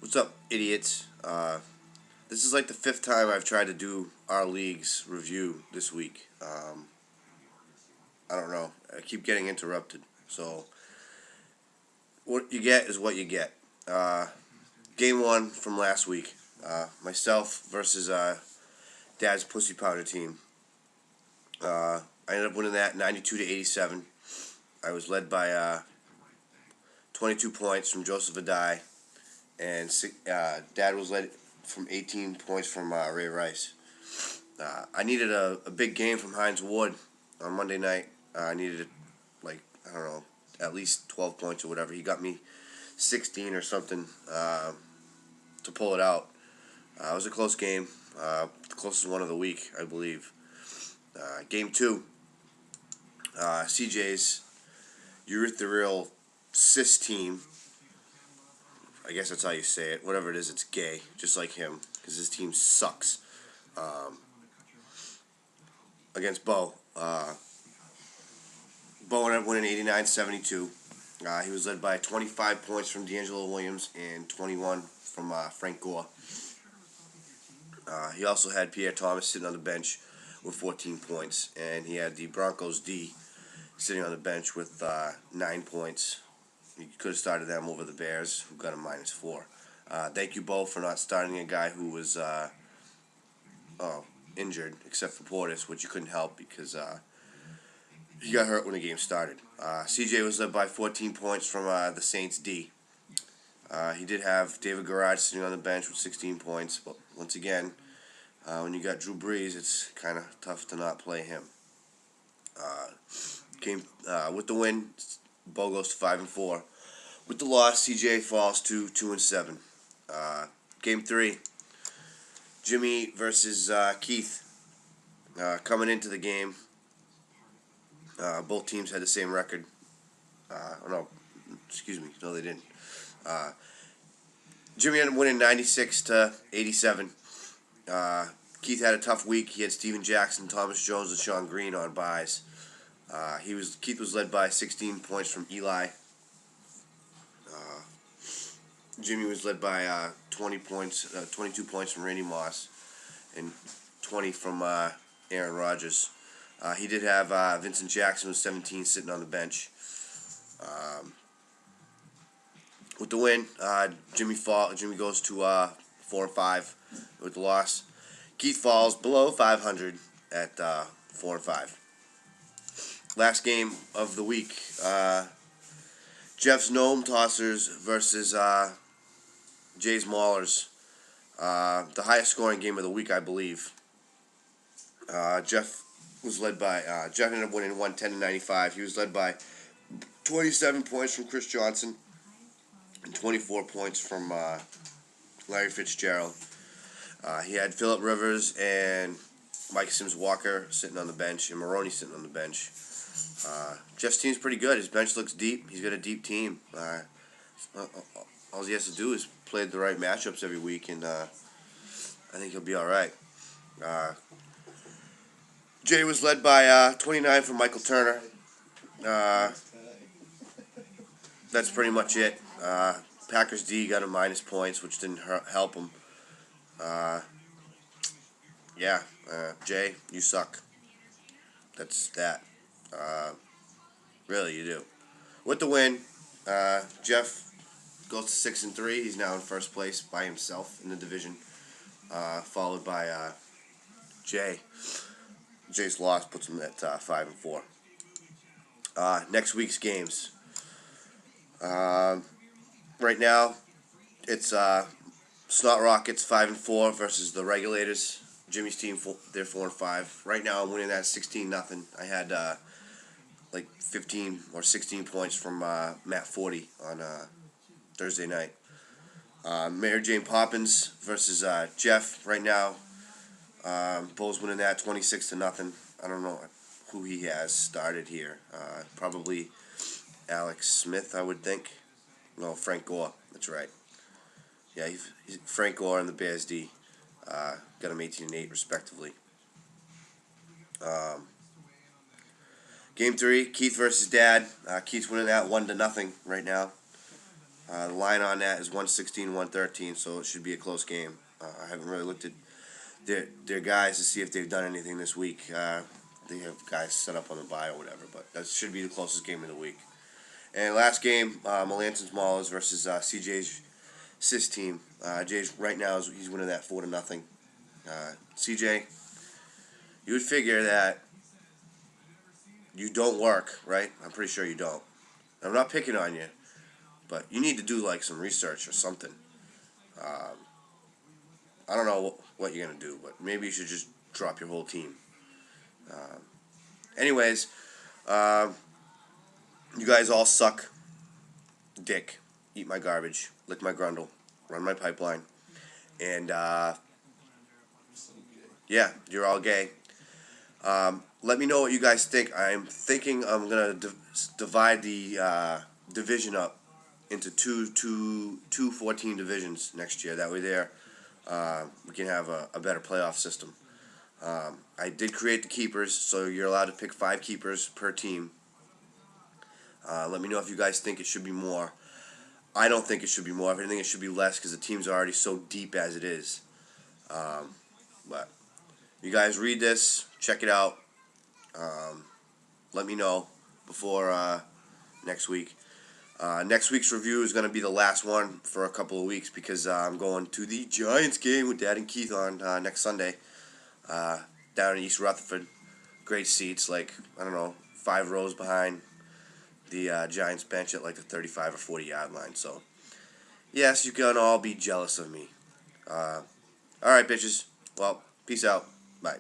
What's up, idiots? This is like the fifth time I've tried to do our league's review this week. I don't know. I keep getting interrupted. So, what you get is what you get. Game one from last week. Myself versus Dad's Pussy Powder team. I ended up winning that 92 to 87. I was led by 22 points from Joseph Adai, and Dad was led from 18 points from Ray Rice. I needed a big game from Hines Ward on Monday night. I needed, I don't know, at least 12 points or whatever. He got me 16 or something to pull it out. It was a close game, the closest one of the week, I believe. Game two, CJ's urethral cyst team. I guess that's how you say it. Whatever it is, it's gay, just like him, because his team sucks. Against Bo. Bo ended up winning 89-72. He was led by 25 points from D'Angelo Williams and 21 from Frank Gore. He also had Pierre Thomas sitting on the bench with 14 points, and he had the Broncos D sitting on the bench with 9 points. You could have started them over the Bears, who got a -4. Thank you, Bo, for not starting a guy who was injured, except for Portis, which you couldn't help because he got hurt when the game started. CJ was led by 14 points from the Saints D. He did have David Garage sitting on the bench with 16 points, but once again, when you got Drew Brees, it's kind of tough to not play him. With the win, Bo goes to 5-4. With the loss, CJ falls to 2-7. Game three, Jimmy versus Keith. Coming into the game, both teams had the same record. No, they didn't. Jimmy ended up winning 96 to 87. Keith had a tough week. He had Steven Jackson, Thomas Jones, and Sean Green on buys. Keith was led by 16 points from Eli. Jimmy was led by 22 points from Randy Moss, and 20 from Aaron Rodgers. He did have Vincent Jackson with 17 sitting on the bench. With the win, Jimmy goes to 4-5. With the loss, Keith falls below 500 at 4-5. Last game of the week, Jeff's Gnome Tossers versus Jay's Maulers. The highest scoring game of the week, I believe. Jeff ended up winning 110 to 95. He was led by 27 points from Chris Johnson and 24 points from Larry Fitzgerald. He had Phillip Rivers and Mike Sims Walker sitting on the bench, and Maroney sitting on the bench. Jeff's team's pretty good. His bench looks deep. He's got a deep team. All he has to do is play the right matchups every week, and I think he'll be all right. Jay was led by 29 from Michael Turner. That's pretty much it. Packers D got a minus points, which didn't help him. Jay, you suck. That's that. Really, you do. With the win, Jeff goes to 6-3. He's now in first place by himself in the division, followed by Jay. Jay's loss puts him at 5-4. Next week's games. Right now, it's Snot Rockets 5-4 versus the Regulators. Jimmy's team, they're 4-5. Right now, I'm winning that 16-0. I had 15 or 16 points from Matt 40 on Thursday night. Mayor Jane Poppins versus Jeff. Right now, Bo's winning that 26-0. I don't know who he has started here. Probably Alex Smith, I would think. No, Frank Gore. That's right. Yeah, he's Frank Gore and the Bears D. Got him 18-8 respectively. Game three, Keith versus Dad. Keith's winning that 1-0 right now. The line on that is 116-113, so it should be a close game. I haven't really looked at their guys to see if they've done anything this week. They have guys set up on the bye or whatever, but that should be the closest game of the week. And last game, Melanson Maulers versus CJ's Sis team. Jay's right now he's winning that 4-0. CJ, you would figure that you don't work, right? I'm pretty sure you don't. I'm not picking on you, but you need to do like some research or something. I don't know what you're gonna do, but maybe you should just drop your whole team. Anyways, you guys all suck dick. Eat my garbage. Lick my grundle. Run my pipeline. And, yeah, you're all gay. Let me know what you guys think. I'm thinking I'm going to divide the division up into two 14 divisions next year. That way we can have a better playoff system. I did create the keepers, so you're allowed to pick 5 keepers per team. Let me know if you guys think it should be more. I don't think it should be more. If anything, it should be less because the teams are already so deep as it is. But you guys read this, check it out. Let me know before next week. Next week's review is going to be the last one for a couple of weeks because I'm going to the Giants game with Dad and Keith on next Sunday down in East Rutherford. Great seats, like, I don't know, 5 rows behind the Giants bench at like the 35 or 40 yard line. So, yes, you can all be jealous of me. Alright, bitches. Well, peace out. Bye.